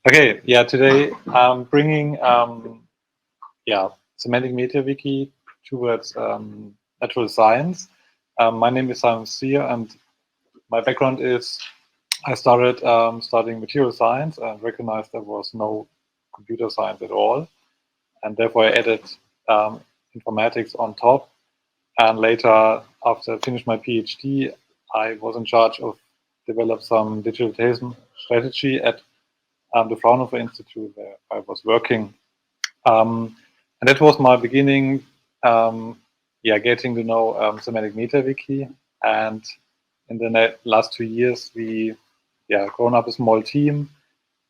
Okay, yeah, today I'm bringing Semantic MediaWiki towards natural science. My name is Stier, and my background is I started studying material science and recognized there was no computer science at all, and therefore I added informatics on top. And later, after I finished my PhD, I was in charge of develop some digitalization strategy at the Fraunhofer Institute where I was working. And that was my beginning, getting to know Semantic MediaWiki. And in the last 2 years, we grown up a small team.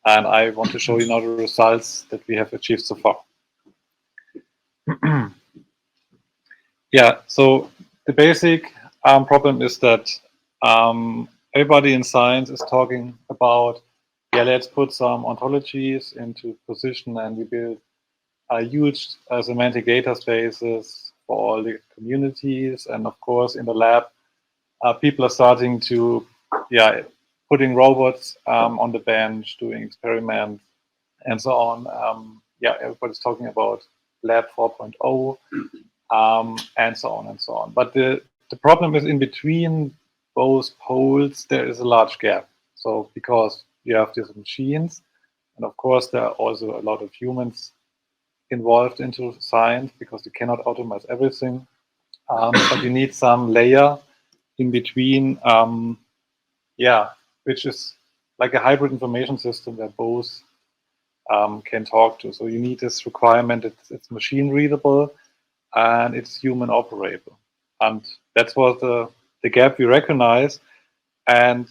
And I want to show you now the results that we have achieved so far. So the basic problem is that everybody in science is talking about, let's put some ontologies into position and we build huge semantic data spaces for all the communities. And of course, in the lab, people are starting to, putting robots on the bench, doing experiments, and so on. Everybody's talking about Lab 4.0, and so on and so on. But the problem is in between both poles, there is a large gap. So because you have these machines, and of course, there are also a lot of humans involved into science because you cannot automate everything. But you need some layer in between, which is like a hybrid information system where both can talk to. So you need this requirement, it's machine readable and it's human operable. And that's what the gap we recognize, and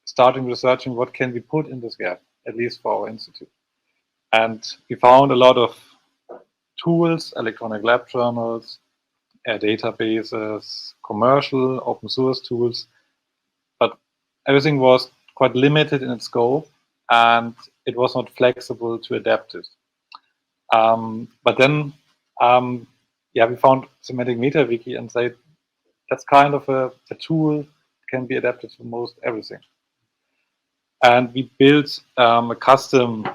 starting researching what can we put in this gap, at least for our institute. And we found a lot of tools, electronic lab journals, databases, commercial, open source tools, but everything was quite limited in its scope and it was not flexible to adapt it. But then, we found Semantic MediaWiki and said that's kind of a tool that can be adapted to most everything. And we built a custom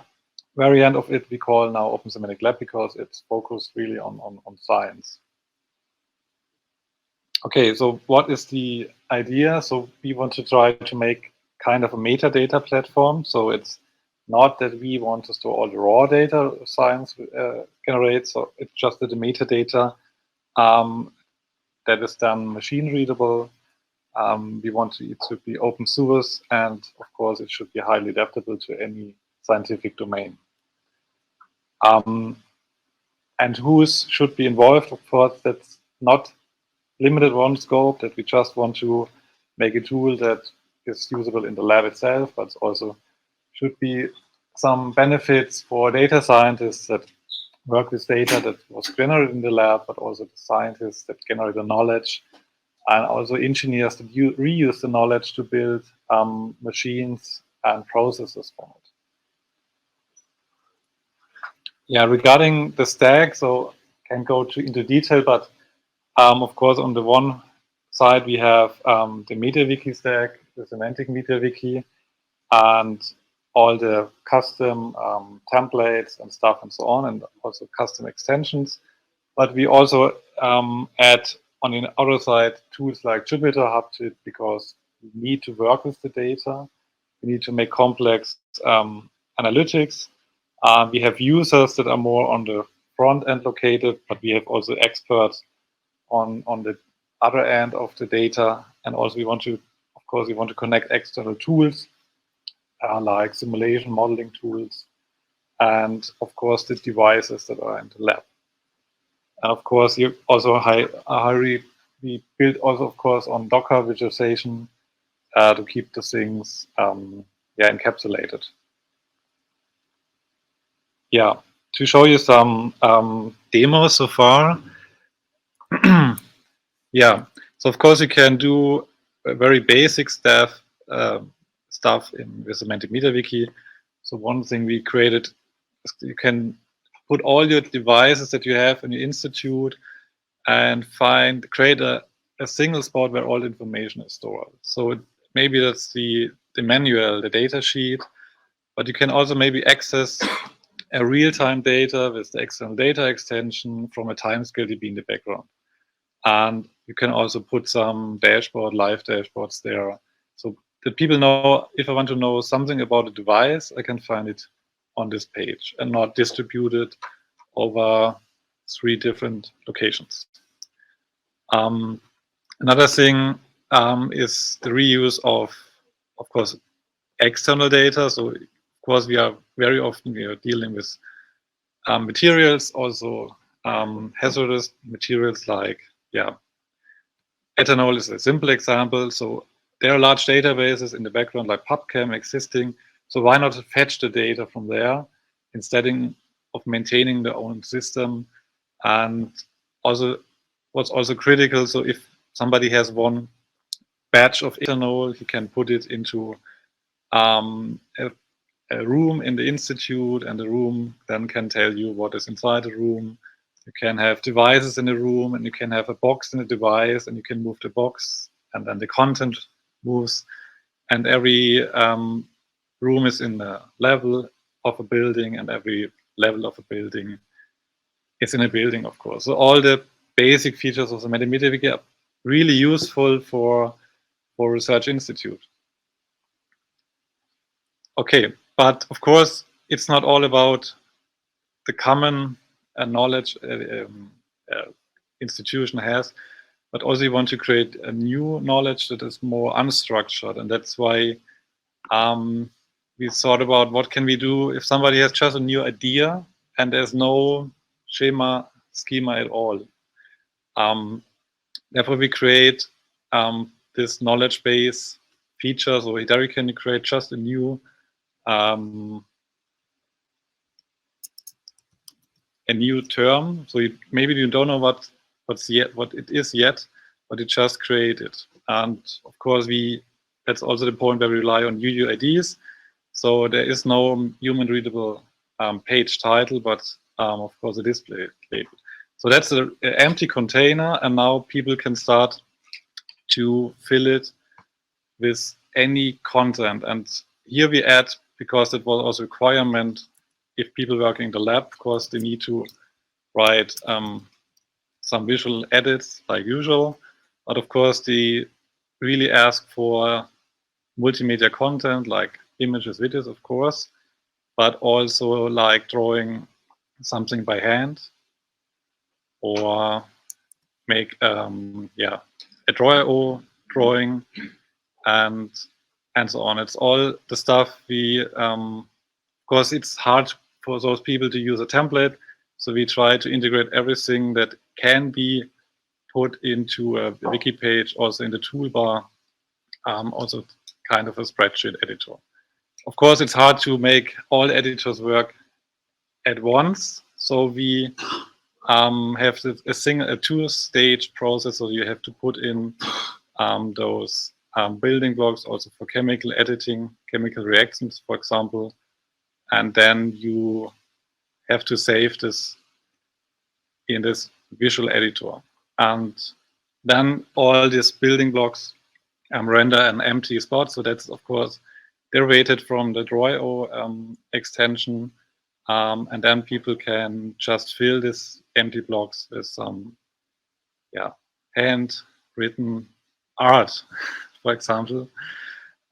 variant of it we call now OpenSemanticLab because it's focused really on science. Okay, so what is the idea? So we want to try to make kind of a metadata platform. So it's not that we want to store all the raw data science generates, so it's just that the metadata that is done machine readable. We want it to be open source, and of course it should be highly adaptable to any scientific domain. And who should be involved? Of course, that's not limited one scope, that we just want to make a tool that is usable in the lab itself, but also should be some benefits for data scientists that work with data that was generated in the lab, but also the scientists that generate the knowledge, and also engineers that reuse the knowledge to build machines and processes from it. Yeah, regarding the stack, so can go into detail, but of course, on the one side, we have the MediaWiki stack, the Semantic MediaWiki, and all the custom templates and stuff and so on, and also custom extensions. But we also add on the other side tools like Jupyter Hub to it because we need to work with the data. We need to make complex analytics. We have users that are more on the front end located, but we have also experts on the other end of the data. And also we want to, of course, we want to connect external tools like simulation modeling tools, and of course the devices that are in the lab. And of course, you also we build also, of course, on Docker visualization to keep the things encapsulated. Yeah, to show you some demos so far. Yeah, so of course you can do very basic stuff in the Semantic MediaWiki. So one thing we created is you can put all your devices that you have in your institute and create a single spot where all information is stored. So maybe that's the manual, the data sheet, but you can also maybe access a real-time data with the external data extension from a timescale DB in the background. And you can also put some dashboard, live dashboards there. So that people know, if I want to know something about a device, I can find it on this page and not distributed over 3 different locations. Another thing is the reuse of course, external data. So, of course, we are dealing with materials, also hazardous materials like, ethanol is a simple example. So there are large databases in the background like PubChem existing. So why not fetch the data from there instead of maintaining their own system? And also, what's also critical, so if somebody has one batch of ethanol, he can put it into a room in the institute, and the room then can tell you what is inside the room. You can have devices in the room, and you can have a box in the device, and you can move the box, and then the content moves. And every room is in a level of a building, and every level of a building is in a building, of course. So all the basic features of the MediaWiki are really useful for research institute. Okay, but of course, it's not all about the common knowledge institution has, but also you want to create a new knowledge that is more unstructured. And that's why we thought about what can we do if somebody has just a new idea and there's no schema at all. Therefore, we create this knowledge base feature. So there you can create just a new term. So maybe you don't know what it is yet, but you just create it. And of course, that's also the point where we rely on UUIDs. So there is no human readable page title, but of course a display label. So that's an empty container, and now people can start to fill it with any content. And here we add, because it was also a requirement, if people working in the lab, of course, they need to write some visual edits like usual. But of course, they really ask for multimedia content like images, videos, of course, but also like drawing something by hand, or make a drawing and so on. It's all the stuff we, of course, it's hard for those people to use a template. So we try to integrate everything that can be put into a wiki page, also in the toolbar, also kind of a spreadsheet editor. Of course, it's hard to make all editors work at once. So we have a two-stage process. So you have to put in those building blocks also for chemical editing, chemical reactions, for example. And then you have to save this in this visual editor. And then all these building blocks render an empty spot. So that's, of course, derivated from the Draw.io extension. And then people can just fill these empty blocks with some handwritten art, for example.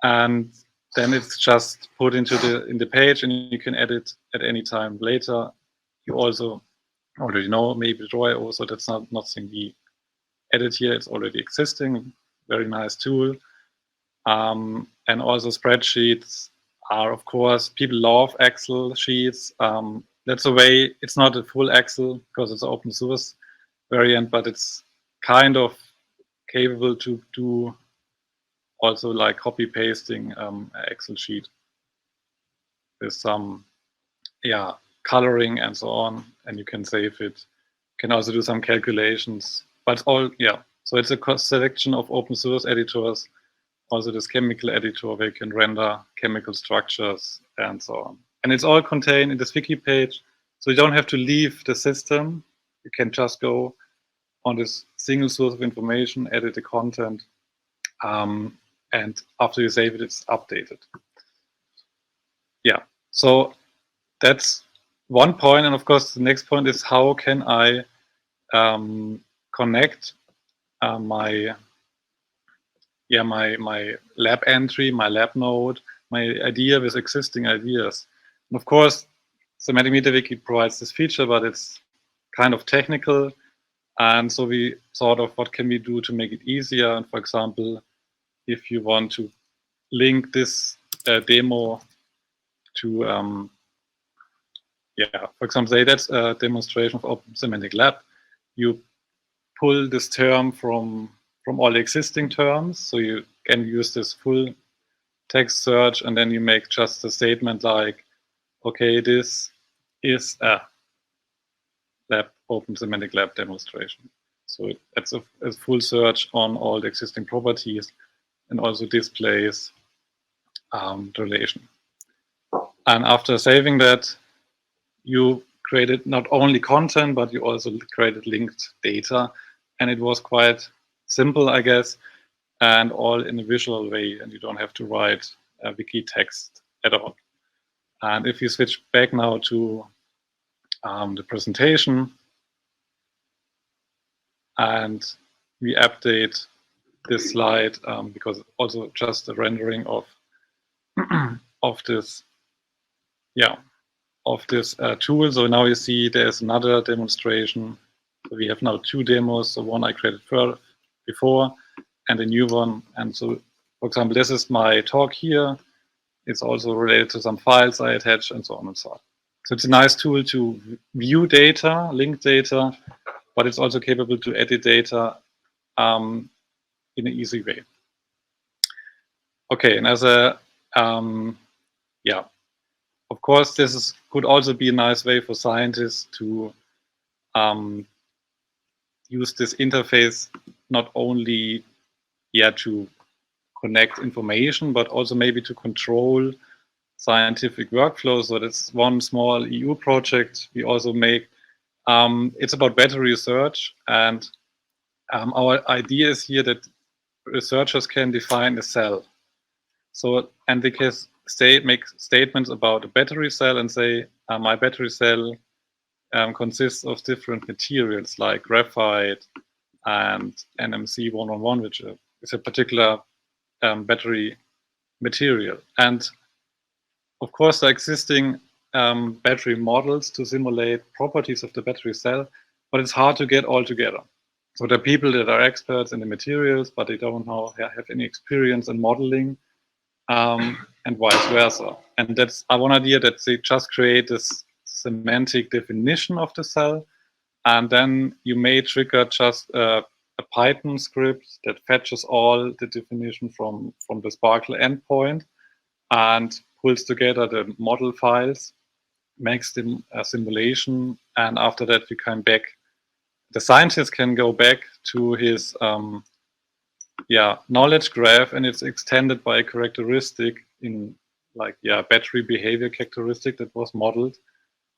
And then it's just put into the page, and you can edit at any time later. You also already know maybe Draw.io, so that's not nothing we edit here. It's already existing. Very nice tool. And also spreadsheets are, of course, people love Excel sheets. That's a way. It's not a full Excel because it's an open source variant, but it's kind of capable to do also like copy pasting an Excel sheet with some coloring and so on, and you can save it. You can also do some calculations, but it's all so it's a selection of open source editors, also this chemical editor where you can render chemical structures and so on. And it's all contained in this wiki page, so you don't have to leave the system. You can just go on this single source of information, edit the content, and after you save it, it's updated. Yeah, So that's one point, and of course the next point is how can I connect my lab entry, my lab node, my idea with existing ideas. And of course, Semantic MediaWiki provides this feature, but it's kind of technical. And so we thought of what can we do to make it easier. And for example, if you want to link this demo to, for example, say that's a demonstration of OpenSemanticLab. You pull this term from all the existing terms. So you can use this full text search, and then you make just a statement like, okay, this is a OpenSemanticLab demonstration. So it's a full search on all the existing properties and also displays the relation. And after saving that, you created not only content, but you also created linked data. And it was quite simple, I guess, and all in a visual way, and you don't have to write wiki text at all. And if you switch back now to the presentation, and we update this slide because also just a rendering of this tool. So now you see there's another demonstration. So we have now two demos. So one I created before and a new one. And so, for example, this is my talk here. It's also related to some files I attach and so on and so on. So it's a nice tool to view data, link data, but it's also capable to edit data in an easy way. Okay, and as a, of course, this could also be a nice way for scientists to use this interface not only to connect information, but also maybe to control scientific workflows. So that's one small EU project we also make. It's about battery research, and our idea is here that researchers can define a cell. So, and they can make statements about a battery cell and say, my battery cell consists of different materials like graphite and NMC 111, which is a particular battery material. And of course, there are existing battery models to simulate properties of the battery cell, but it's hard to get all together. So there are people that are experts in the materials, but they don't have any experience in modeling, and vice versa. And that's one idea, that they just create this semantic definition of the cell, and then you may trigger just a Python script that fetches all the definition from the Sparkle endpoint and pulls together the model files, makes them a simulation, and after that we come back. The scientist can go back to his knowledge graph, and it's extended by a characteristic in battery behavior characteristic that was modeled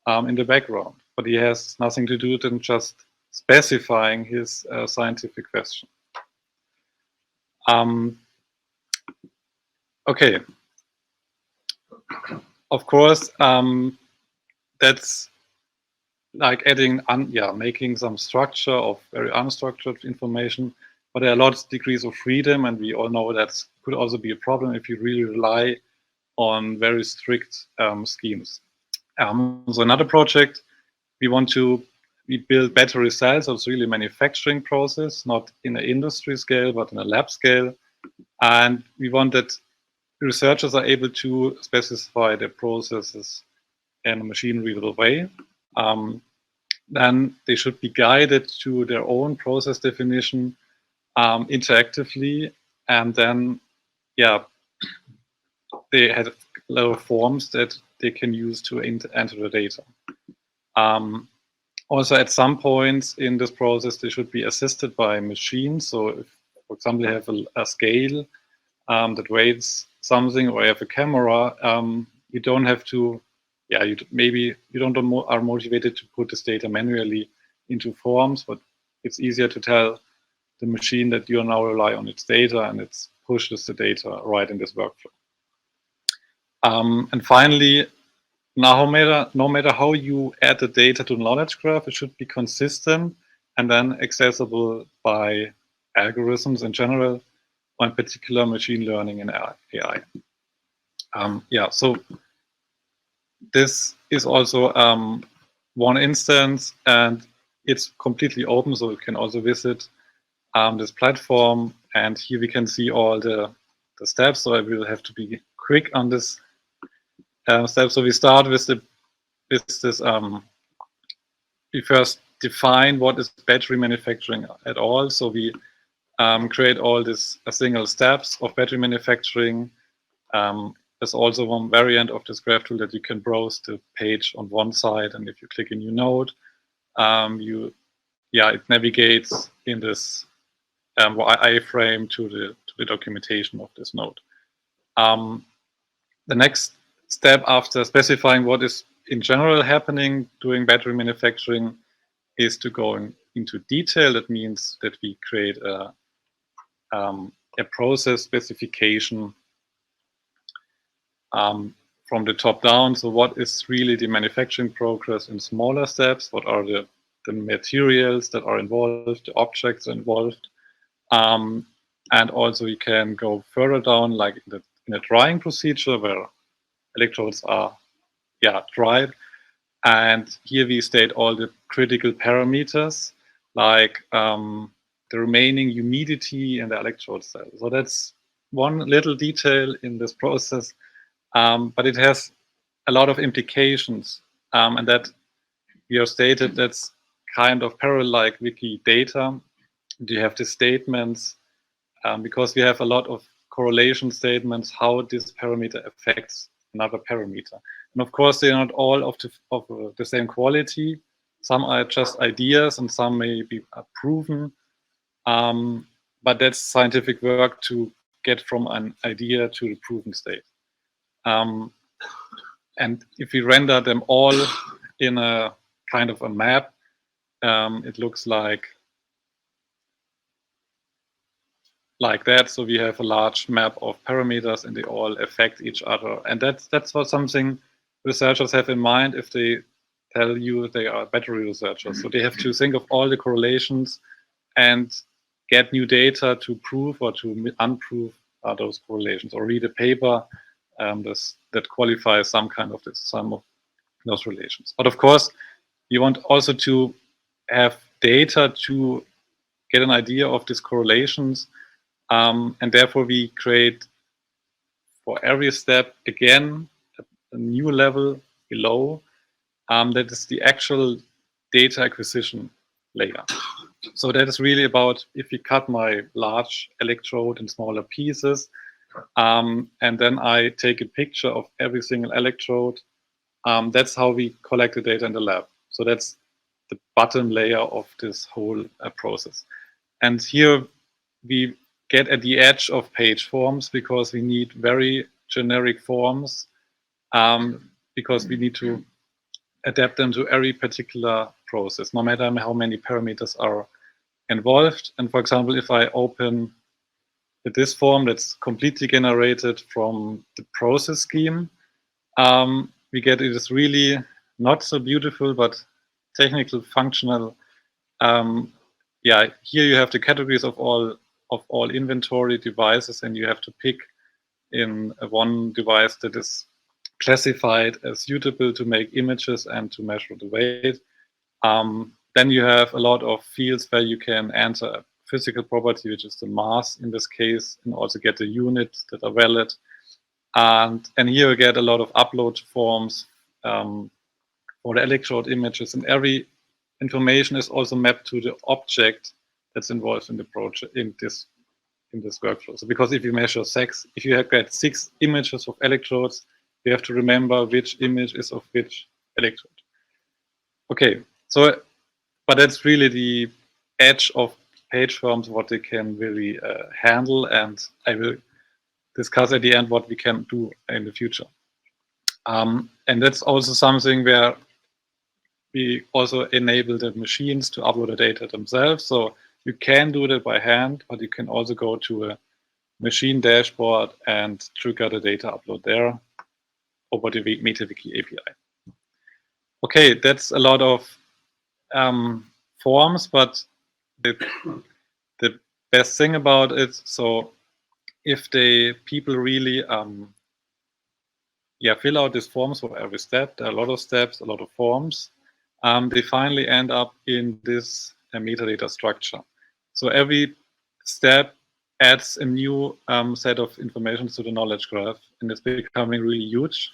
in the background. But he has nothing to do than just specifying his scientific question. Okay. Of course, that's like adding, making some structure of very unstructured information, but there are lots of degrees of freedom, and we all know that could also be a problem if you really rely on very strict schemes. So another project, we build battery cells, so it's really a manufacturing process, not in an industry scale, but in a lab scale. And we want that researchers are able to specify their processes in a machine-readable way. Then they should be guided to their own process definition interactively, and then, they have lower forms that they can use to enter the data. Also, at some points in this process, they should be assisted by machines. So, if, for example, you have a scale that weighs something, or you have a camera, you don't have to. You are motivated to put this data manually into forms, but it's easier to tell the machine that you now rely on its data, and it pushes the data right in this workflow. And finally, Now, no matter how you add the data to the knowledge graph, it should be consistent and then accessible by algorithms in general, or in particular machine learning and AI. Yeah, so this is also one instance, and it's completely open, so you can also visit this platform, and here we can see all the steps. So I will have to be quick on this step. So we start with this. We first define what is battery manufacturing at all. So we create all these single steps of battery manufacturing. There's also one variant of this graph tool that you can browse the page on one side, and if you click a new node, it navigates in this iframe to the documentation of this node. The next step after specifying what is in general happening during battery manufacturing is to go into detail. That means that we create a process specification from the top down. So what is really the manufacturing progress in smaller steps? What are the materials that are involved, the objects involved? And also you can go further down, like in a drying procedure where electrodes are dried. And here we state all the critical parameters, like the remaining humidity in the electrode cell. So that's one little detail in this process, but it has a lot of implications, and that we have stated that's kind of parallel-like wiki data. You have the statements, because we have a lot of correlation statements, how this parameter affects another parameter. And of course, they're not all of the same quality. Some are just ideas and some may be proven. But that's scientific work to get from an idea to the proven state. And if we render them all in a kind of a map, it looks like that. So we have a large map of parameters and they all affect each other. And that's what something researchers have in mind if they tell you they are battery researchers. So they have to think of all the correlations and get new data to prove or to unprove those correlations, or read a paper that qualifies some of those relations. But of course, you want also to have data to get an idea of these correlations. And therefore, we create for every step, again, a new level below. That is the actual data acquisition layer. So that is really about, if you cut my large electrode in smaller pieces, and then I take a picture of every single electrode, that's how we collect the data in the lab. So that's the bottom layer of this whole process. And here we get at the edge of page forms, because we need very generic forms, because we need to adapt them to every particular process, no matter how many parameters are involved. And for example, if I open this form that's completely generated from the process scheme, we get it is really not so beautiful, but technical, functional. Here you have the categories of all inventory devices, and you have to pick in one device that is classified as suitable to make images and to measure the weight. Then you have a lot of fields where you can enter a physical property, which is the mass in this case, and also get the units that are valid. And here you get a lot of upload forms for the electrode images, and every information is also mapped to the object that's involved in the project, in this workflow. So because if you measure if you get 6 images of electrodes, you have to remember which image is of which electrode. Okay, so but that's really the edge of page forms, what they can really handle, and I will discuss at the end what we can do in the future. And that's also something where we also enable the machines to upload the data themselves. So you can do that by hand, but you can also go to a machine dashboard and trigger the data upload there over the MediaWiki API. Okay, that's a lot of forms, but the best thing about it, so if people really fill out these forms for every step, there are a lot of steps, a lot of forms, they finally end up in this metadata structure. So every step adds a new set of information to the knowledge graph, and it's becoming really huge.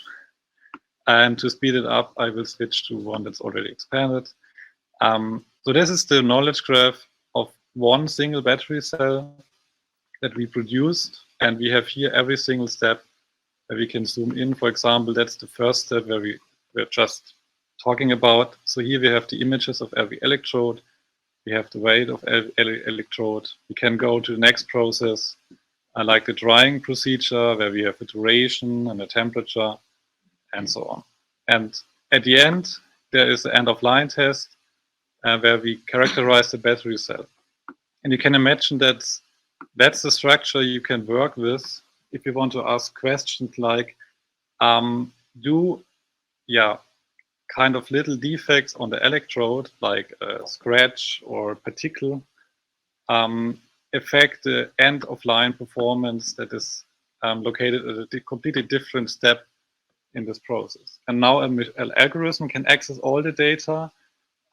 And to speed it up, I will switch to one that's already expanded. So this is the knowledge graph of one single battery cell that we produced, and we have here every single step where we can zoom in. For example, that's the first step where we're just talking about. So here we have the images of every electrode. We have the weight of every electrode. We can go to the next process, like the drying procedure, where we have a duration and a temperature, and so on. And at the end, there is the end-of-line test, where we characterize the battery cell. And you can imagine that's the structure you can work with if you want to ask questions like, do kind of little defects on the electrode, like a scratch or particle, affect the end-of-line performance that is located at a completely different step in this process. And now an algorithm can access all the data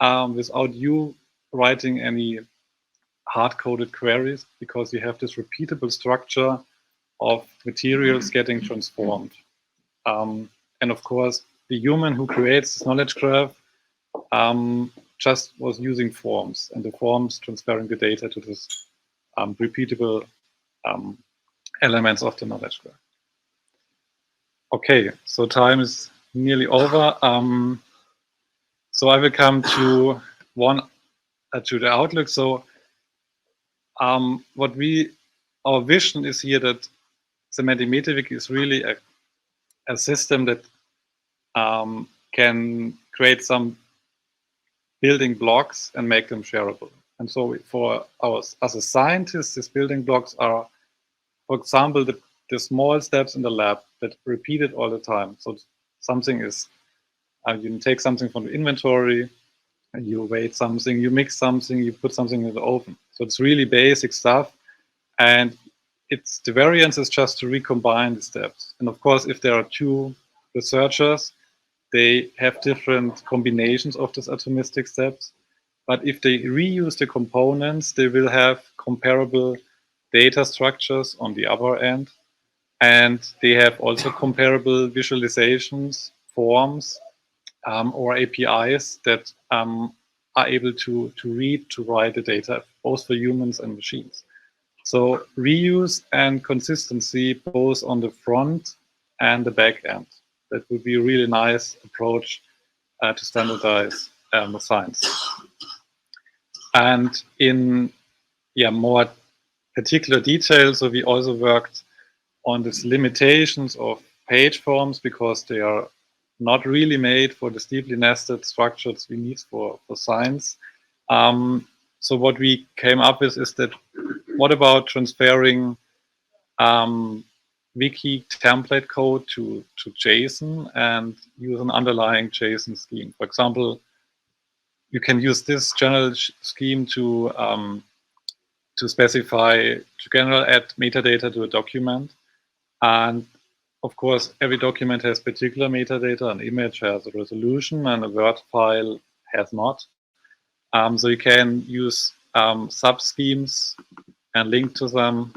without you writing any hard-coded queries, because you have this repeatable structure of materials getting transformed. And of course, the human who creates this knowledge graph just was using forms, and the forms transferring the data to this repeatable elements of the knowledge graph. Okay, so time is nearly over. So I will come to the outlook. So our vision is here that Semantic MediaWiki is really a system that can create some building blocks and make them shareable. And so for us as a scientist, these building blocks are, for example, the small steps in the lab that repeated all the time. So something is, you can take something from the inventory, and you weigh something, you mix something, you put something in the oven. So it's really basic stuff. And the variance is just to recombine the steps. And of course, if there are two researchers, they have different combinations of these atomistic steps. But if they reuse the components, they will have comparable data structures on the other end. And they have also comparable visualizations, forms, or APIs that are able to read, to write the data, both for humans and machines. So reuse and consistency both on the front and the back end. That would be a really nice approach to standardize the science. And in more particular detail, so we also worked on these limitations of page forms, because they are not really made for the deeply nested structures we need for science. So what we came up with is that, what about transferring wiki template code to JSON and use an underlying JSON scheme? For example, you can use this general scheme to specify, to general add metadata to a document. And of course, every document has particular metadata. An image has a resolution, and a Word file has not. So you can use sub-schemes and link to them,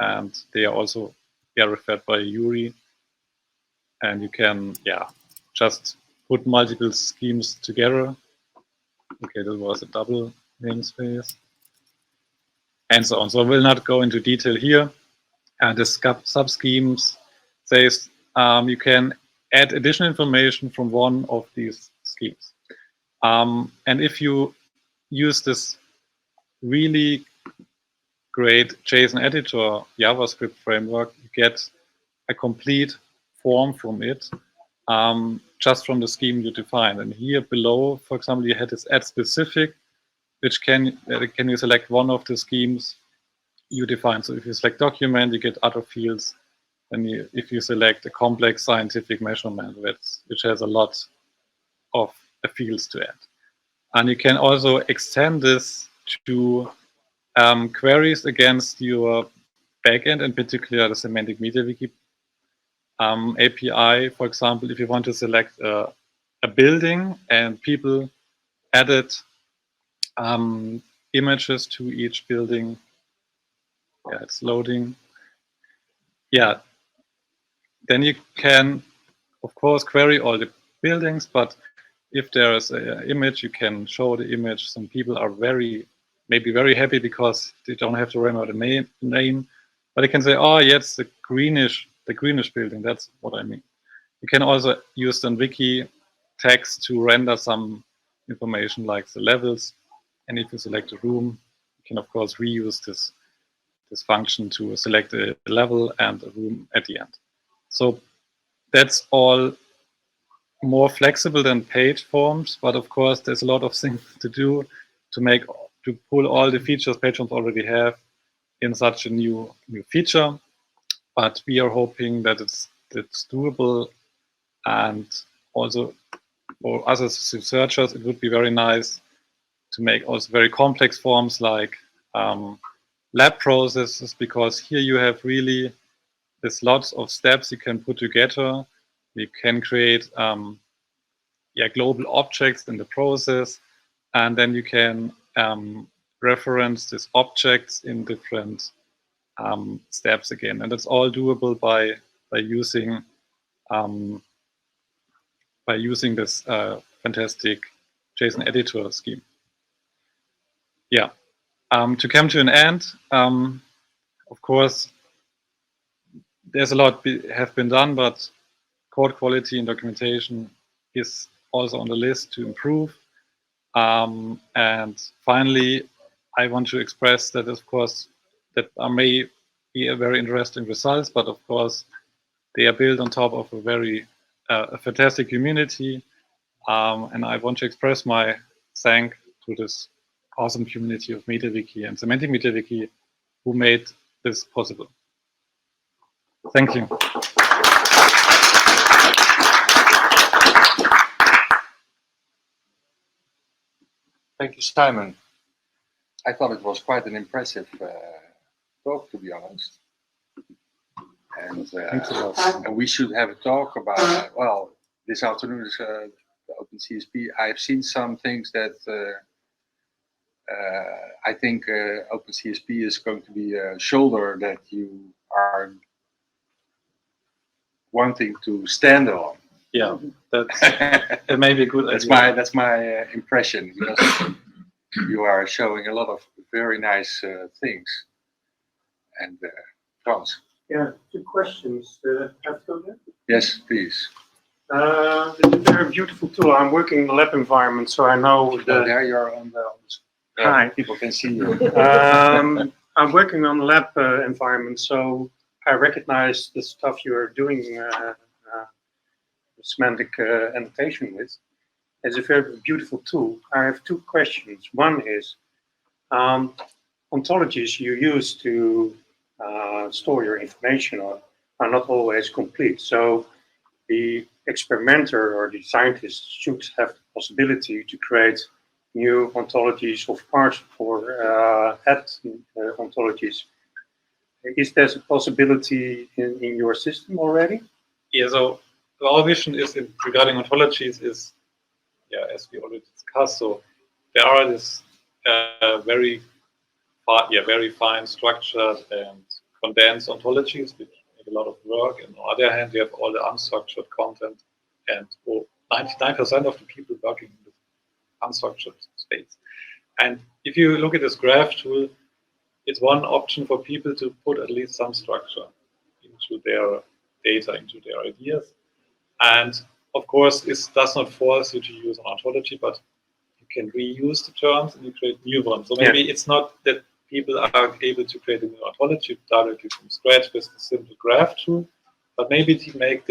and they are also referred by URI. And you can just put multiple schemes together. Okay, that was a double namespace, and so on. So I will not go into detail here. And the sub-schemes says you can add additional information from one of these schemes. And if you use this really great JSON editor JavaScript framework, you get a complete form from it, just from the scheme you define. And here below, for example, you had this add specific, which can you select one of the schemes you define. So if you select document, you get other fields. And if you select a complex scientific measurement, which has a lot of fields to add. And you can also extend this to queries against your backend, in particular the Semantic MediaWiki API. For example, if you want to select a building and people added images to each building. Yeah, it's loading. Yeah, then you can, of course, query all the buildings, but if there is an image, you can show the image. Some people are maybe very happy because they don't have to remember the name, but they can say, oh, yes, the greenish building. That's what I mean. You can also use the wiki text to render some information like the levels. And if you select a room, you can, of course, reuse this function to select a level and a room at the end. So that's all more flexible than page forms, but of course there's a lot of things to do to pull all the features page forms already have in such a new feature. But we are hoping that it's doable, and also for us as researchers, it would be very nice to make also very complex forms like lab processes, because here you have really there's lots of steps you can put together. You can create global objects in the process, and then you can reference these objects in different steps again, and it's all doable by using this fantastic JSON editor scheme. Yeah. To come to an end, of course, there's a lot have been done, but code quality and documentation is also on the list to improve. And finally, I want to express that, of course, that may be a very interesting results, but of course, they are built on top of a very fantastic community. And I want to express my thanks to this awesome community of MediaWiki and Semantic MediaWiki who made this possible. Thank you. Thank you, Simon. I thought it was quite an impressive talk, to be honest. And we should have a talk about, well, this afternoon is the OpenCSP. I've seen some things that I think OpenCSP is going to be a shoulder that you are wanting to stand on. Yeah, that may be a good idea. That's my impression, because you are showing a lot of very nice things. And Frans. Yeah, 2 questions. Have to go there? Yes, please. It's a very beautiful tool. I'm working in the lab environment, so I know there you are on the Hi. People can see you. I'm working on the lab environment, so I recognize the stuff you're doing semantic annotation with. It's a very beautiful tool. I have 2 questions. One is, ontologies you use to store your information are not always complete. So the experimenter or the scientist should have the possibility to create new ontologies of parts or add ontologies. Is there a possibility in your system already? Yeah, so our vision is regarding ontologies is, yeah, as we already discussed, so there are this very fine structured and condensed ontologies which make a lot of work, and on the other hand you have all the unstructured content, and 99% of the people working in this unstructured space. And if you look at this graph tool, it's one option for people to put at least some structure into their data, into their ideas. And of course, this does not force you to use an ontology, but you can reuse the terms and you create new ones. So maybe it's not that people are able to create a new ontology directly from scratch with a simple graph tool, but maybe to make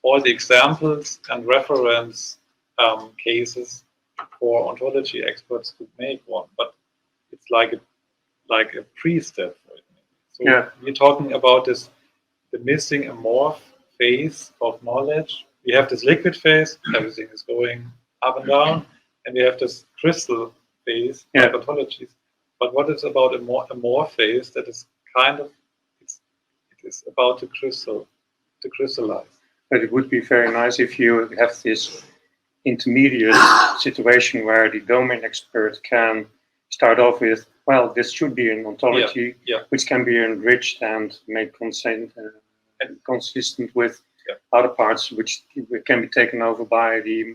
all the examples and reference cases for ontology experts to make one. But it's like a pre-step for it. So we're talking about the missing a morph phase of knowledge. We have this liquid phase, everything is going up and down, and we have this crystal phase, Yeah. like ontologies. But what is about a more phase that is kind of, it is about to crystallize. But it would be very nice if you have this intermediate situation where the domain expert can start off with, well, this should be an ontology, which can be enriched and made consistent with other parts, which can be taken over by the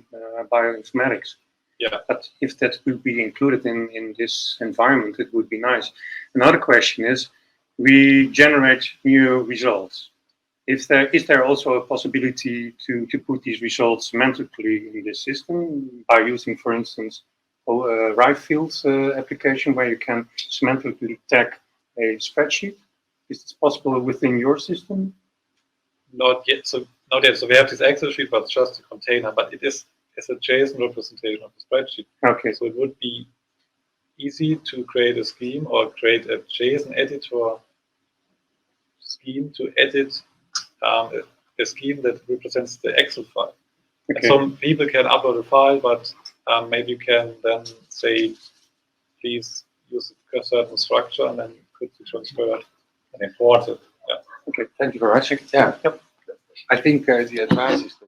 bioinformatics. Yeah. But if that would be included in this environment, it would be nice. Another question is, we generate new results. Is there also a possibility to put these results semantically in this system by using, for instance, write fields application where you can semantically tag a spreadsheet? Is this possible within your system? Not yet. So we have this Excel sheet, but it's just a container. But it is a JSON representation of the spreadsheet. Okay. So it would be easy to create a scheme or create a JSON editor scheme to edit a scheme that represents the Excel file. Okay. And some people can upload a file, but maybe you can then say, please use a certain structure, and then it could be transferred and imported. Yeah. Okay, thank you very much. Yeah, I think the advice is to